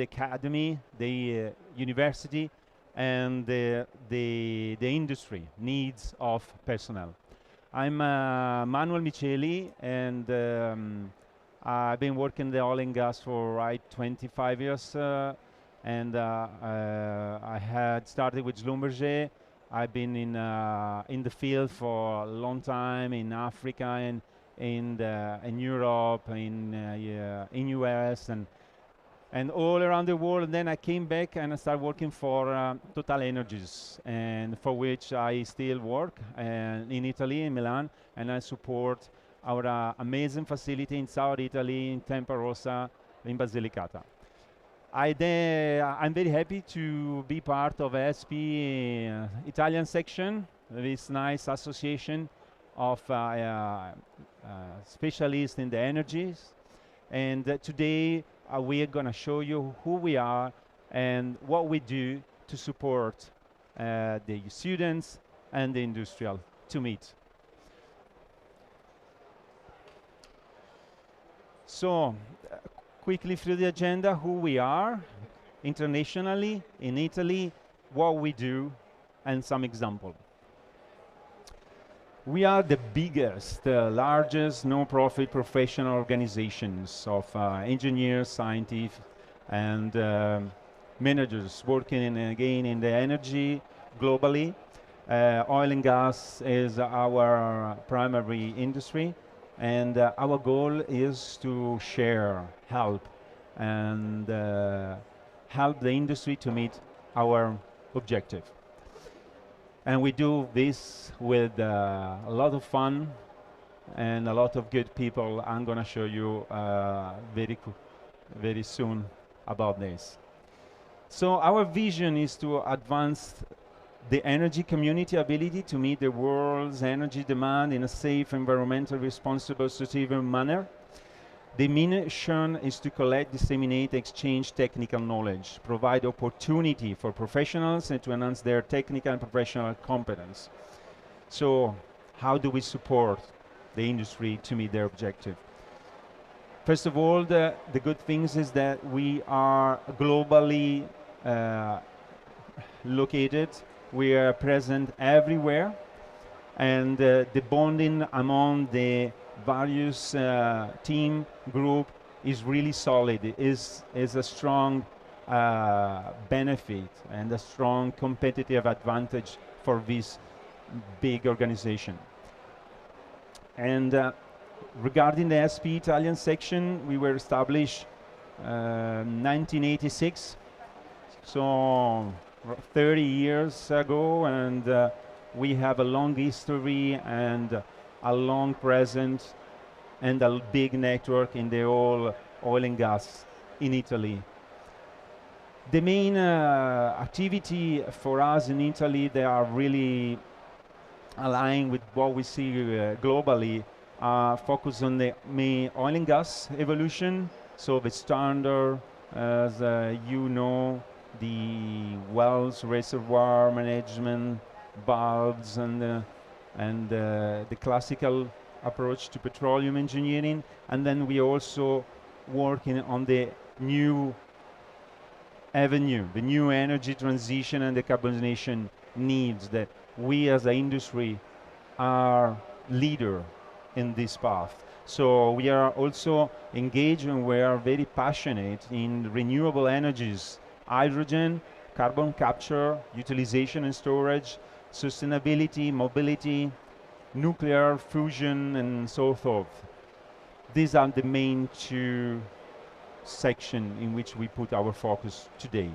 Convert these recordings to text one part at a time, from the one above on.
academy, the university, and the industry needs of personnel. I'm Manuel Miceli, and I've been working in the oil and gas for 25 years, and I had started with Schlumberger. I've been in the field for a long time in Africa and in Europe, in US, and all around the world. And then I came back and I started working for Total Energies, and for which I still work in Italy, in Milan, and I support our amazing facility in South Italy, in Tempa Rossa, in Basilicata. I'm very happy to be part of SPE Italian section, this nice association of specialists in the energies. And today we are going to show you who we are and what we do to support the students and the industrial to meet. So, quickly through the agenda, who we are internationally, in Italy, what we do, and some example. We are the biggest, largest no-profit professional organizations of engineers, scientists, and managers working again in the energy globally. Oil and gas is our primary industry, and our goal is to share, help, and help the industry to meet our objective. And we do this with a lot of fun and a lot of good people. I'm going to show you very soon about this. So our vision is to advance the energy community ability to meet the world's energy demand in a safe, environmentally responsible, sustainable manner. The mission is to collect, disseminate, exchange technical knowledge, provide opportunity for professionals, and to enhance their technical and professional competence. So how do we support the industry to meet their objective? First of all, the good things is that we are globally located. We are present everywhere, and the bonding among the various team group is really solid. It is a strong benefit and a strong competitive advantage for this big organization. And regarding the SPE Italian section, we were established 1986, so 30 years ago, and we have a long history and a long presence and a big network in the whole oil and gas in Italy. The main activity for us in Italy, they are really aligned with what we see globally, focus on the main oil and gas evolution. So the standard, as you know, the wells, reservoir management, valves, and the classical approach to petroleum engineering. And then we also working on the new avenue, the new energy transition and decarbonization needs that we as an industry are leader in this path. So we are also engaged and we are very passionate in renewable energies, hydrogen, carbon capture, utilization and storage, sustainability, mobility, nuclear fusion, and so forth. These are the main two sections in which we put our focus today.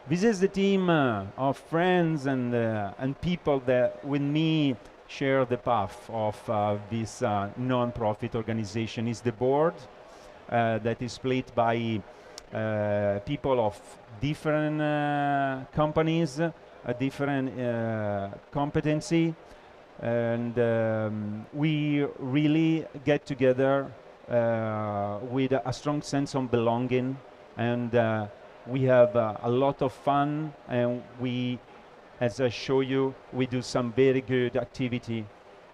This is the team of friends and people that with me share the path of this non-profit organization. Is the board that is split by people of different companies, a different competency, and we really get together with a strong sense of belonging, and we have a lot of fun, and we, as I show you, we do some very good activity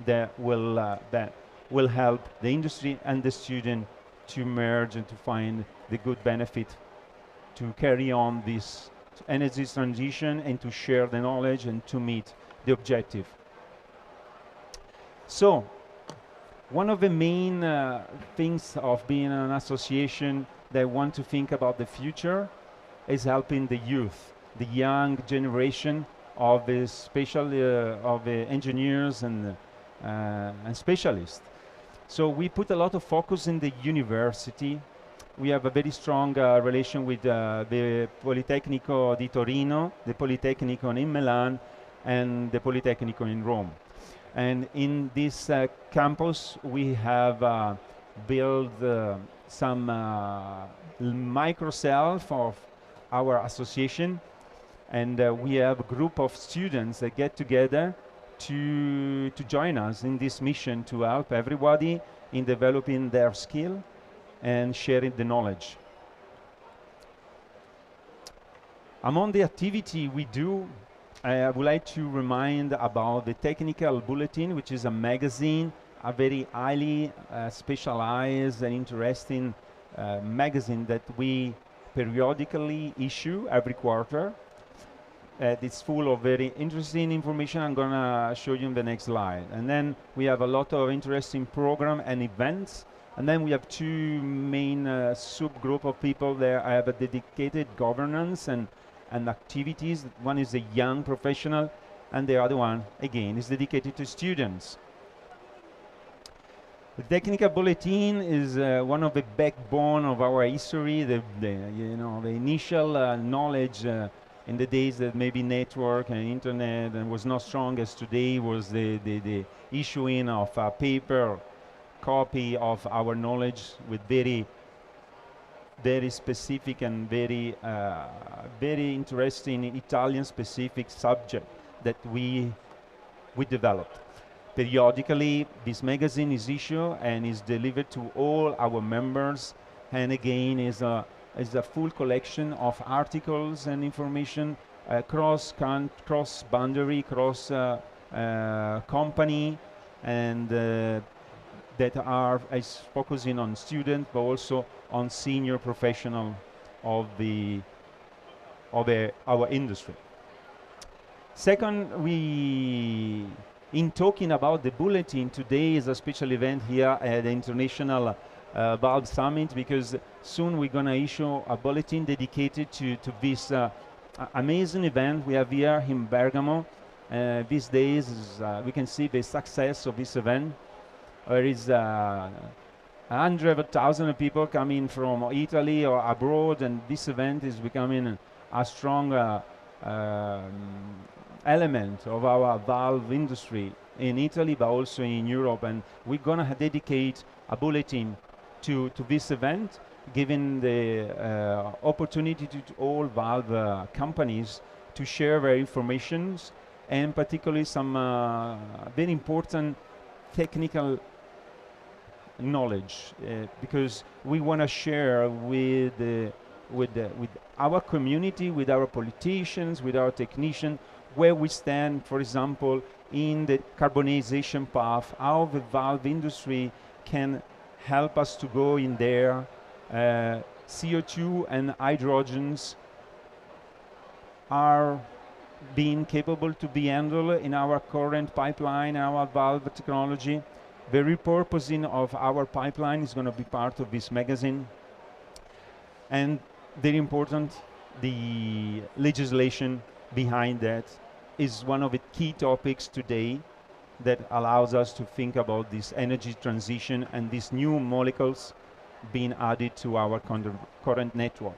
that will help the industry and the student to merge and to find the good benefit to carry on this energy transition and to share the knowledge and to meet the objective. So, one of the main things of being an association that want to think about the future is helping the youth, the young generation of the of the engineers and specialists. So we put a lot of focus in the university. We have a very strong relation with the Politecnico di Torino, the Politecnico in Milan, and the Politecnico in Rome. And in this campus, we have built some microcells of our association, and we have a group of students that get together to join us in this mission to help everybody in developing their skill and sharing the knowledge. Among the activity we do, I would like to remind about the Technical Bulletin, which is a magazine, a very highly specialized and interesting magazine that we periodically issue every quarter. It's full of very interesting information. I'm gonna show you in the next slide. And then we have a lot of interesting program and events. And then we have two main subgroup of people there. I have a dedicated governance and activities. One is a young professional, and the other one, again, is dedicated to students. The Technical Bulletin is one of the backbone of our history. The initial knowledge in the days that maybe network and internet and was not strong as today was the issuing of a paper copy of our knowledge with very specific and very interesting Italian specific subject that we developed. Periodically, this magazine is issued and is delivered to all our members, and again is a full collection of articles and information cross boundary, cross company, and that are focusing on students, but also on senior professional of our industry. Second, in talking about the bulletin, today is a special event here at the International Valve Summit, because soon we're going to issue a bulletin dedicated to this amazing event we have here in Bergamo. These days, we can see the success of this event. There is 100,000 people coming from Italy or abroad, and this event is becoming a strong element of our valve industry in Italy, but also in Europe. And we're going to dedicate a bulletin to this event, giving the opportunity to all valve companies to share their information, and particularly some very important technical knowledge, because we want to share with our community, with our politicians, with our technicians, where we stand, for example, in the carbonization path, how the valve industry can help us to go in there. CO2 and hydrogens are being capable to be handled in our current pipeline, our valve technology. The repurposing of our pipeline is going to be part of this magazine. And very important, the legislation behind that is one of the key topics today that allows us to think about this energy transition and these new molecules being added to our current network.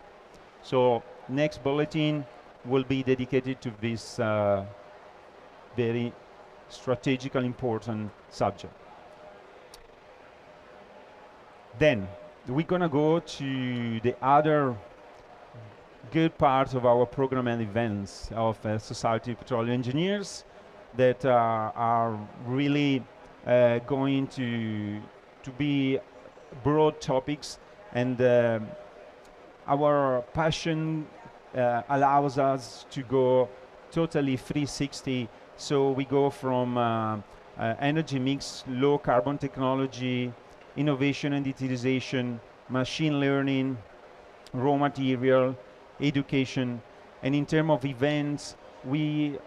So next bulletin will be dedicated to this very strategically important subject. Then we're going to go to the other good part of our program and events of Society of Petroleum Engineers that are really going to be broad topics, and our passion allows us to go totally 360. So we go from energy mix, low carbon technology, innovation and utilization, machine learning, raw material, education, and in terms of events, we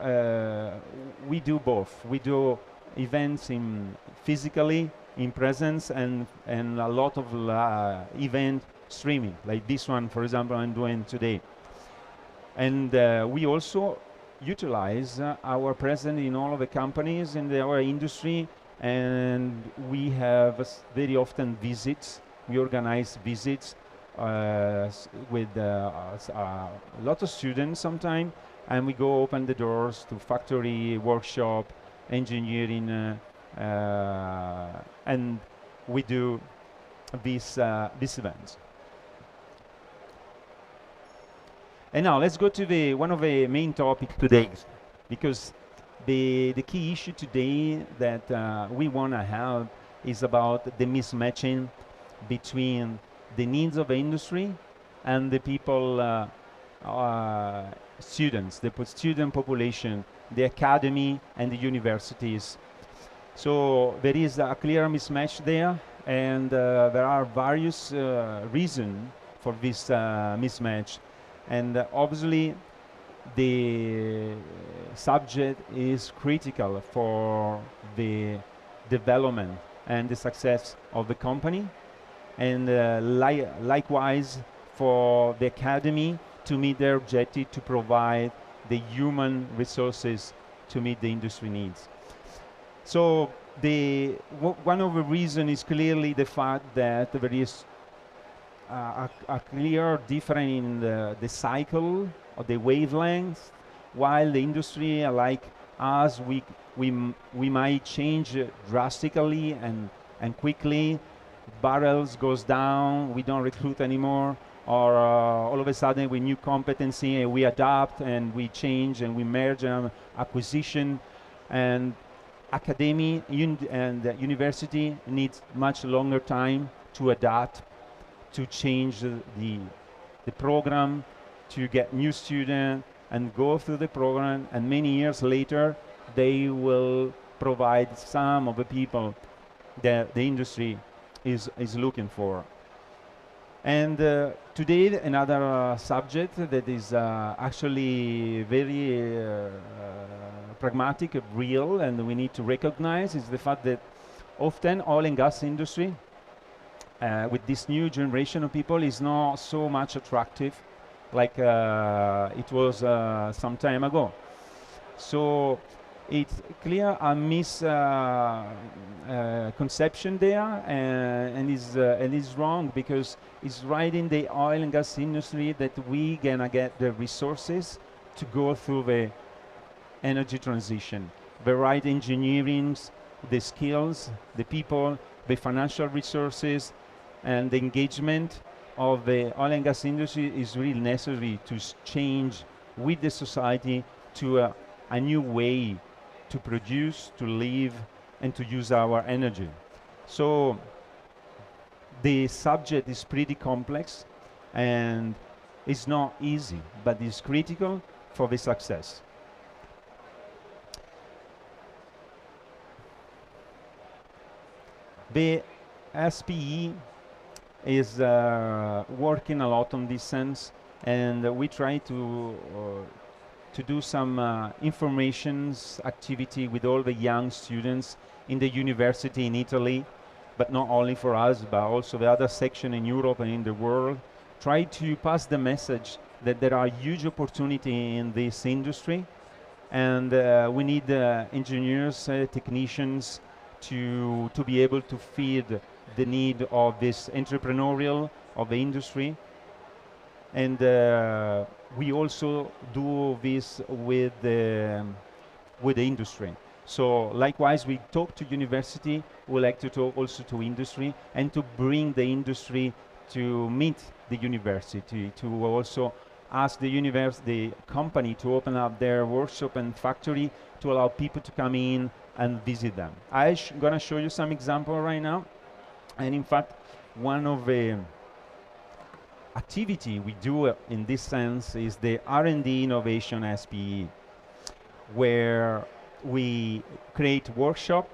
do both. We do events in physically in presence and a lot of event streaming, like this one, for example, I'm doing today. And we also utilize our presence in all of the companies in our industry, and we have very often visits. We organize visits with a lot of students sometimes, and we go open the doors to factory, workshop, engineering, and we do these events. And now let's go to one of the main topics today, because the key issue today that we want to have is about the mismatching between the needs of the industry and the people, students, the student population, the academy and the universities. So there is a clear mismatch there, and there are various reasons for this mismatch. And obviously, the subject is critical for the development and the success of the company, and likewise for the academy to meet their objective to provide the human resources to meet the industry needs. So one of the reasons is clearly the fact that there is a clear difference in the cycle or the wavelength, while the industry like us, we might change drastically and quickly. Barrels goes down, we don't recruit anymore, or all of a sudden with new competency we adapt and we change and we merge acquisition. And academy and university needs much longer time to adapt, to change the program, to get new students and go through the program, and many years later they will provide some of the people that the industry is looking for. And today another subject that is actually very pragmatic, real, and we need to recognize is the fact that often oil and gas industry with this new generation of people is not so much attractive like it was some time ago. So it's clear a misconception there, and is wrong, because it's right in the oil and gas industry that we gonna get the resources to go through the energy transition, the right engineerings, the skills, the people, the financial resources, and the engagement of the oil and gas industry is really necessary to change with the society to a new way to produce, to live, and to use our energy. So the subject is pretty complex and it's not easy, but it's critical for the success. The SPE is working a lot on this sense, and we try to do some informations activity with all the young students in the university in Italy, but not only for us, but also the other section in Europe and in the world. Try to pass the message that there are huge opportunity in this industry, and we need engineers, technicians to be able to feed the need of this entrepreneurial of the industry. And we also do this with the industry. So likewise, we talk to university, we like to talk also to industry, and to bring the industry to meet the university, to also ask the company to open up their workshop and factory to allow people to come in and visit them. I'm gonna show you some example right now. And in fact, one of the activity we do in this sense is the R&D Innovation SPE, where we create workshop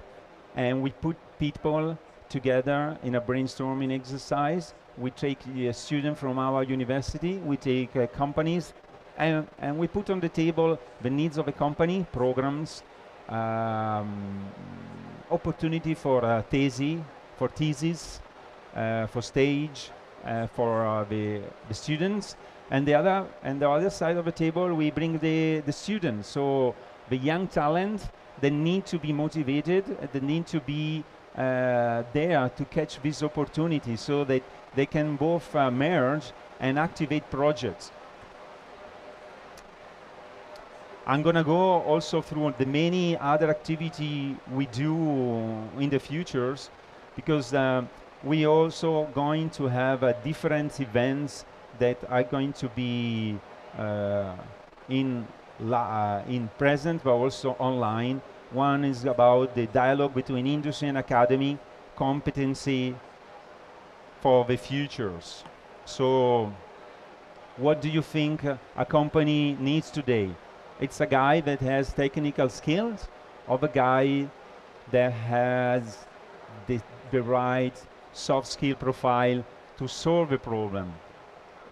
and we put people together in a brainstorming exercise we take a student from our university, we take companies, and we put on the table the needs of a company, programs, opportunity for thesis, for stage, for the students, and the other side of the table we bring the students. So the young talent, they need to be motivated, they need to be there to catch this opportunity so that they can both merge and activate projects. I'm gonna go also through the many other activity we do in the futures, because we also going to have different events that are going to be in present, but also online. One is about the dialogue between industry and academy, competency for the futures. So what do you think a company needs today? It's a guy that has technical skills, or a guy that has the right soft skill profile to solve a problem.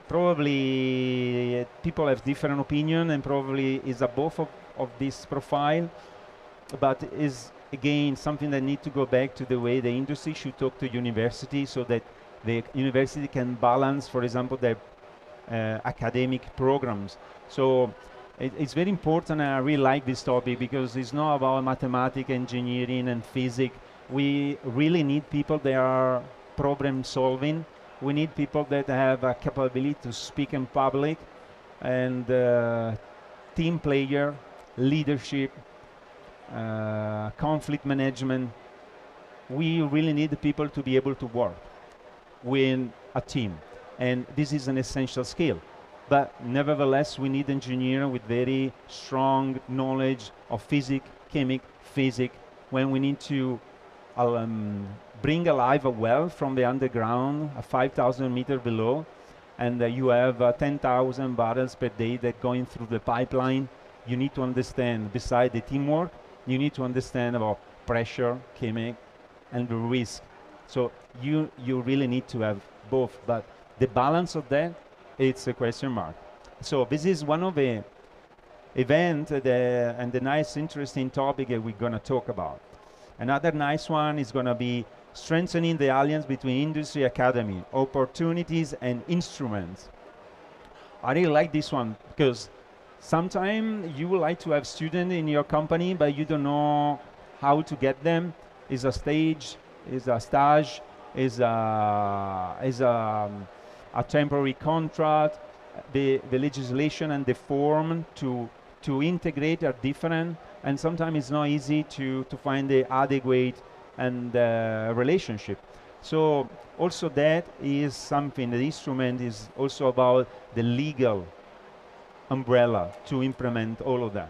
Probably people have different opinion, and probably is a both of this profile, but is again something that need to go back to the way the industry should talk to university, so that the university can balance, for example, their academic programs. So it's very important, and I really like this topic, because it's not about mathematics, engineering, and physics. We really need people that are problem solving. We need people that have a capability to speak in public, and team player, leadership, conflict management. We really need people to be able to work with a team, and this is an essential skill. But nevertheless, we need engineers with very strong knowledge of physics, physics, when we need to bring alive a well from the underground, 5,000 meters below, and you have 10,000 barrels per day that going through the pipeline. You need to understand, beside the teamwork, you need to understand about pressure, chemical, and the risk. So you really need to have both, but the balance of that, it's a question mark. So this is one of the event and the nice, interesting topic that we're gonna talk about. Another nice one is gonna be strengthening the alliance between industry, academy, opportunities and instruments. I really like this one, because sometimes you would like to have students in your company, but you don't know how to get them. Is a stage, is a stage, is a temporary contract. The legislation and the form to integrate are different, and sometimes it's not easy to find the adequate and relationship. So also that is something, the instrument is also about the legal umbrella to implement all of that.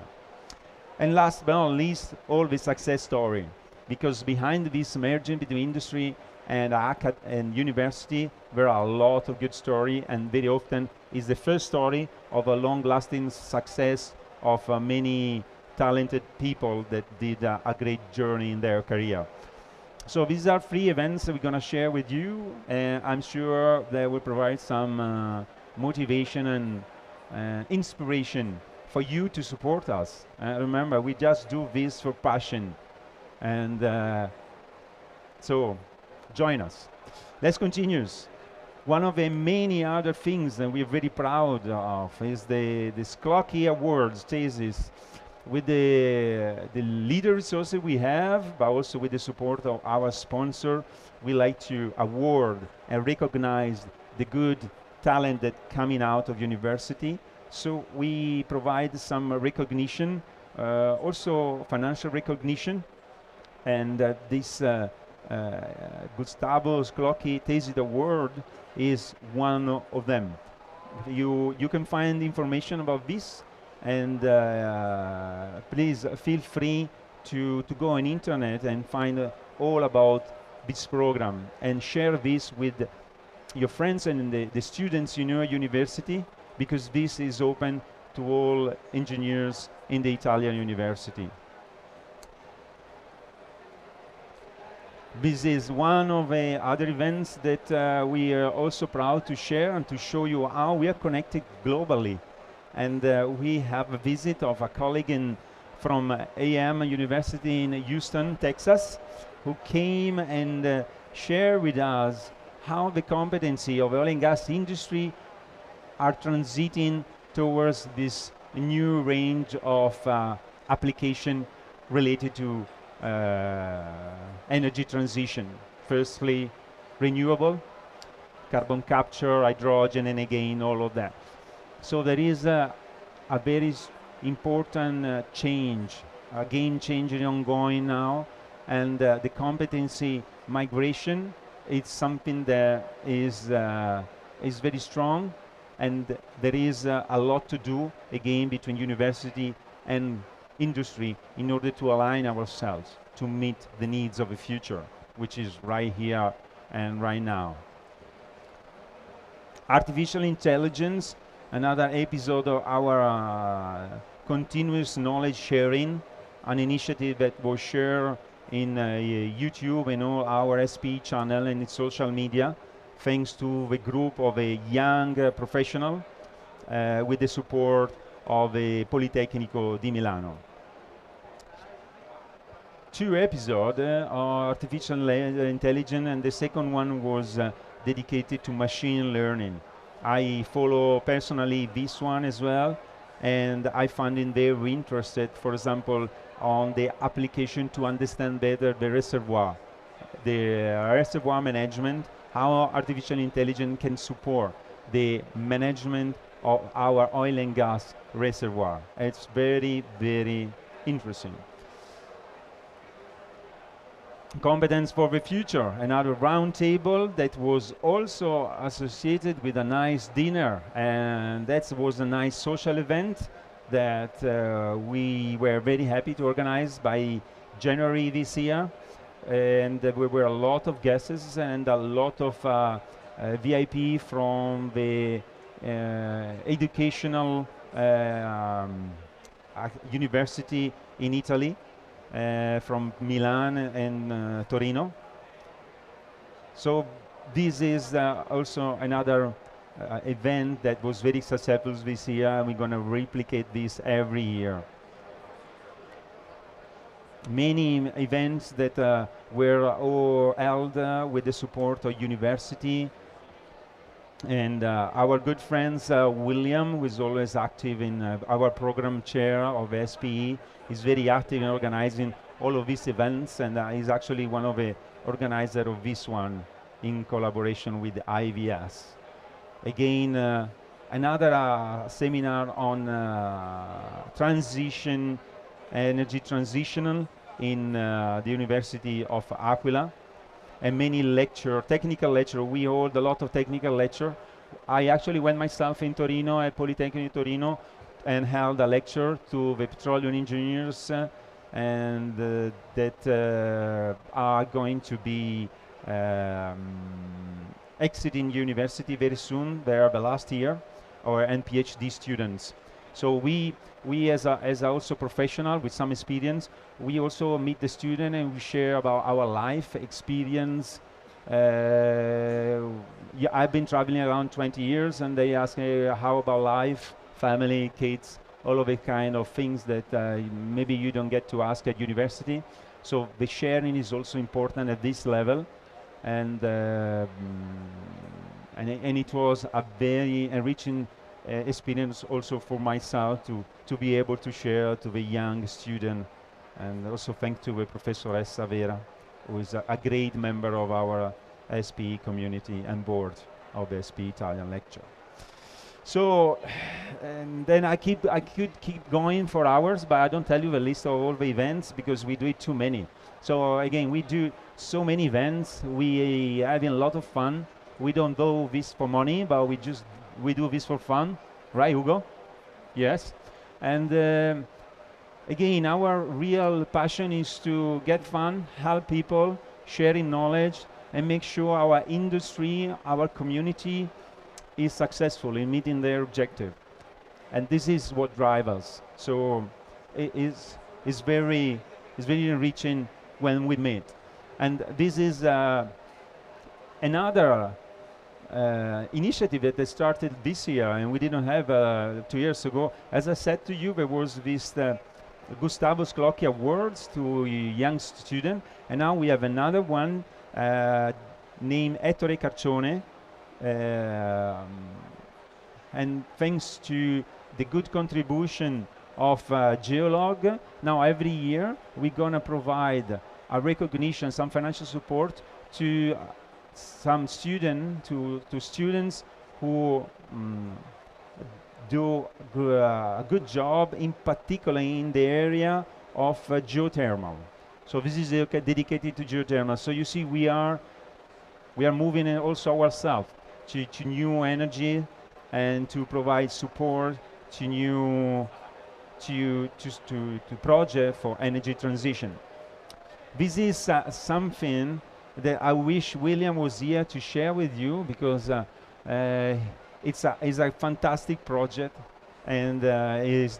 And last but not least, all the success story, because behind this merging between industry and university, there are a lot of good story, and very often is the first story of a long-lasting success of many talented people that did a great journey in their career. So these are 3 events that we're going to share with you, and I'm sure they will provide some motivation and inspiration for you to support us. Remember, we just do this for passion, and so join us. Let's continue. One of the many other things that we're very proud of is the Clocky Awards thesis, with the leader resources we have, but also with the support of our sponsor. We like to award and recognize the good talent that coming out of university. So we provide some recognition, also financial recognition, and this Gustavo Clocky Thesis Award is one of them. You can find information about this, and please feel free to go on internet and find all about this program, and share this with your friends and the students in your university, because this is open to all engineers in the Italian university. This is one of the other events that we are also proud to share and to show you how we are connected globally. And we have a visit of a colleague from AM University in Houston, Texas, who came and shared with us how the competency of oil and gas industry are transiting towards this new range of application related to energy transition. Firstly, renewable, carbon capture, hydrogen, and again, all of that. So there is a very important change, a game changer ongoing now, and the competency migration is something that is very strong, and there is a lot to do again between university and industry in order to align ourselves to meet the needs of the future, which is right here and right now. Artificial intelligence, another episode of our continuous knowledge sharing, an initiative that was shared in YouTube and all our SPE channel and in social media, thanks to the group of a young professional with the support of the Politecnico di Milano. Two episodes are artificial intelligence, and the second one was dedicated to machine learning. I follow personally this one as well, and I find it very interested, for example, on the application to understand better the reservoir management, how artificial intelligence can support the management of our oil and gas reservoir. It's very, very interesting. Competence for the future, another roundtable that was also associated with a nice dinner, and that was a nice social event that we were very happy to organize by January this year, and there were a lot of guests and a lot of VIP from the educational university in Italy, from Milan and Torino. So this is also another event that was very successful this year. We're going to replicate this every year. Many events that were all held with the support of university. And our good friends, William, who is always active in our program chair of SPE, is very active in organizing all of these events, and is actually one of the organizers of this one in collaboration with IVS. Again, another seminar on transition, energy transitional in the University of Aquila. And many technical lecture. We hold a lot of technical lecture. I actually went myself in Torino, at Politecnico Torino, and held a lecture to the petroleum engineers and that are going to be exiting university very soon. They are the last year, and PhD students. So we as also professional with some experience, we also meet the student and we share about our life experience. Yeah, I've been traveling around 20 years, and they ask me how about life, family, kids, all of the kind of things that maybe you don't get to ask at university. So the sharing is also important at this level, and it was a very enriching experience also for myself to be able to share to the young student, and also thank to the Professor Savera, who is a great member of our SPE community and board of the SPE Italian lecture. So, and then I could keep going for hours, but I don't tell you the list of all the events because we do it too many. So again, we do so many events. We having a lot of fun. We don't do this for money, but we do this for fun, right, Hugo? Yes. And again, our real passion is to get fun, help people, sharing knowledge, and make sure our industry, our community is successful in meeting their objective. And this is what drives us. So it's very enriching when we meet. And this is another initiative that they started this year, and we didn't have 2 years ago. As I said to you, there was this Gustavo Sclocchi Awards to young student, and now we have another one named Ettore Carcione, and thanks to the good contribution of Geolog, now every year we're gonna provide a recognition, some financial support to some students who do a good job, in particular in the area of geothermal. So this is dedicated to geothermal. So you see, we are moving also ourselves to new energy and to provide support to new to project for energy transition. This is something that I wish William was here to share with you, because it's a fantastic project, and is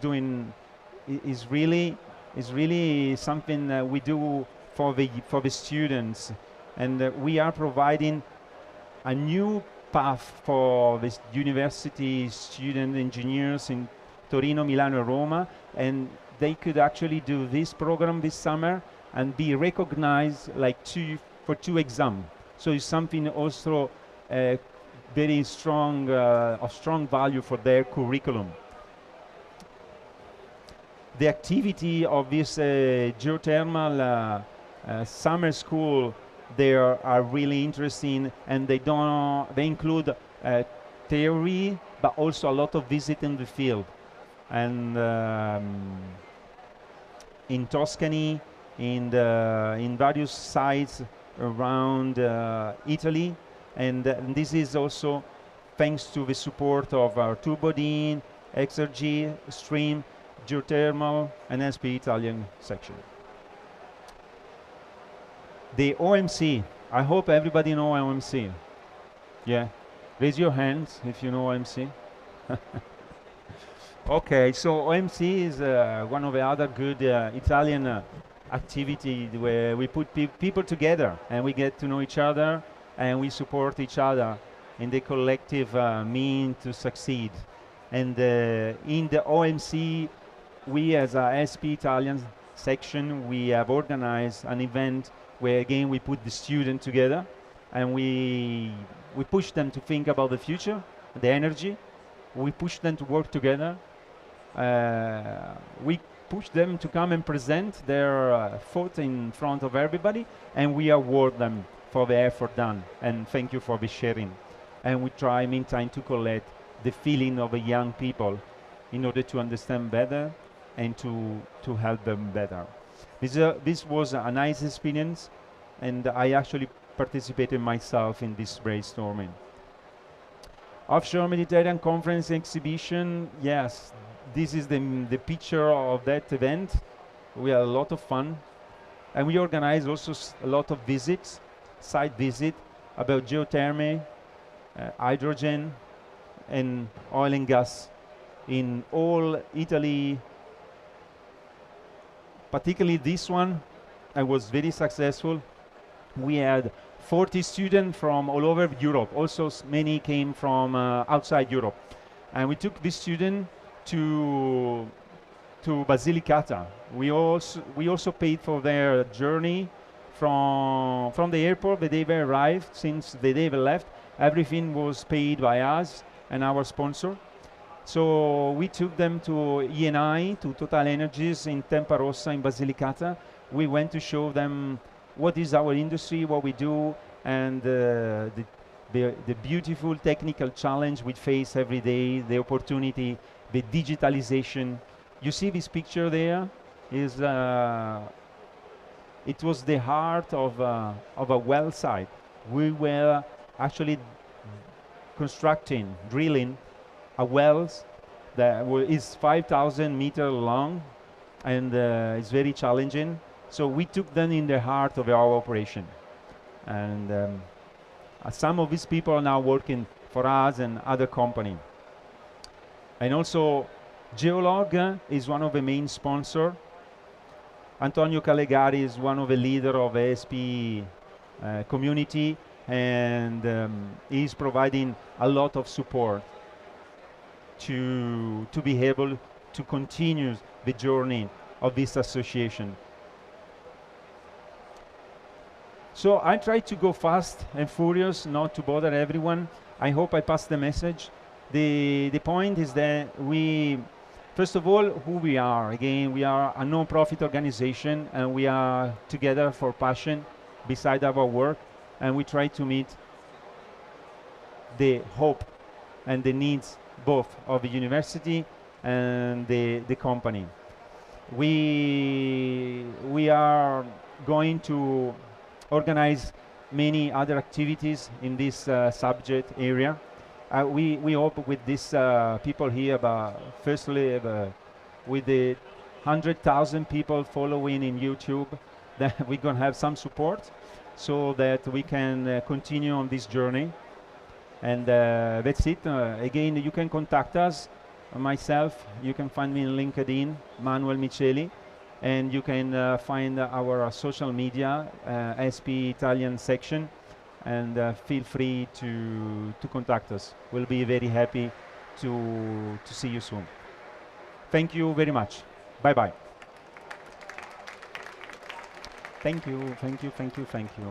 really something we do for the students, and we are providing a new path for the university student engineers in Torino, Milano, Roma, and they could actually do this program this summer and be recognized like for 2 exams. So it's something also very strong, of strong value for their curriculum. The activity of this geothermal summer school, they are really interesting, and they include theory, but also a lot of visit in the field. And in Tuscany, in various sites around Italy, and this is also thanks to the support of our Turbodin, Exergy, Stream, Geothermal, and SPE Italian section. The OMC, I hope everybody know OMC. Yeah, raise your hands if you know OMC. Okay, so OMC is one of the other good Italian activity where we put people together and we get to know each other and we support each other in the collective mean to succeed. And in the OMC, we as a SP Italian section, we have organized an event where again we put the students together and we push them to think about the future, the energy. We push them to work together. We push them to come and present their thought in front of everybody, and we award them for the effort done, and thank you for the sharing. And we try meantime to collect the feeling of the young people in order to understand better and to help them better. This was a nice experience, and I actually participated myself in this brainstorming. Offshore Mediterranean Conference Exhibition, yes, this is the picture of that event. We had a lot of fun, and we organized also a lot of visits, site visit about geothermal, hydrogen, and oil and gas in all Italy. Particularly this one, I was very successful. We had 40 students from all over Europe. Also, many came from outside Europe, and we took this student to Basilicata. We also paid for their journey from the airport the day they arrived. Since the day they left, everything was paid by us and our sponsor. So we took them to ENI, to Total Energies in Tempa Rossa in Basilicata. We went to show them what is our industry, what we do, and the beautiful technical challenge we face every day, the opportunity, the digitalization. You see this picture there? It was the heart of a well site. We were actually drilling a wells that is 5,000 meters long, and it's very challenging. So we took them in the heart of our operation. And some of these people are now working for us and other companies. And also, Geolog is one of the main sponsors. Antonio Calegari is one of the leader of the SPE community, and he's providing a lot of support to be able to continue the journey of this association. So I try to go fast and furious, not to bother everyone. I hope I passed the message. The point is that first of all, who we are. Again, we are a non-profit organization, and we are together for passion beside our work, and we try to meet the hope and the needs both of the university and the company. We are going to organize many other activities in this subject area. We hope with these people here, firstly, with the 100,000 people following in YouTube, that we're going to have some support so that we can continue on this journey. And that's it. Again, you can contact us. Myself, you can find me on LinkedIn, Manuel Miceli, and you can find our social media, SPE Italian section, and feel free to contact us. We'll be very happy to see you soon. Thank you very much. Bye-bye. Thank you, thank you, thank you, thank you.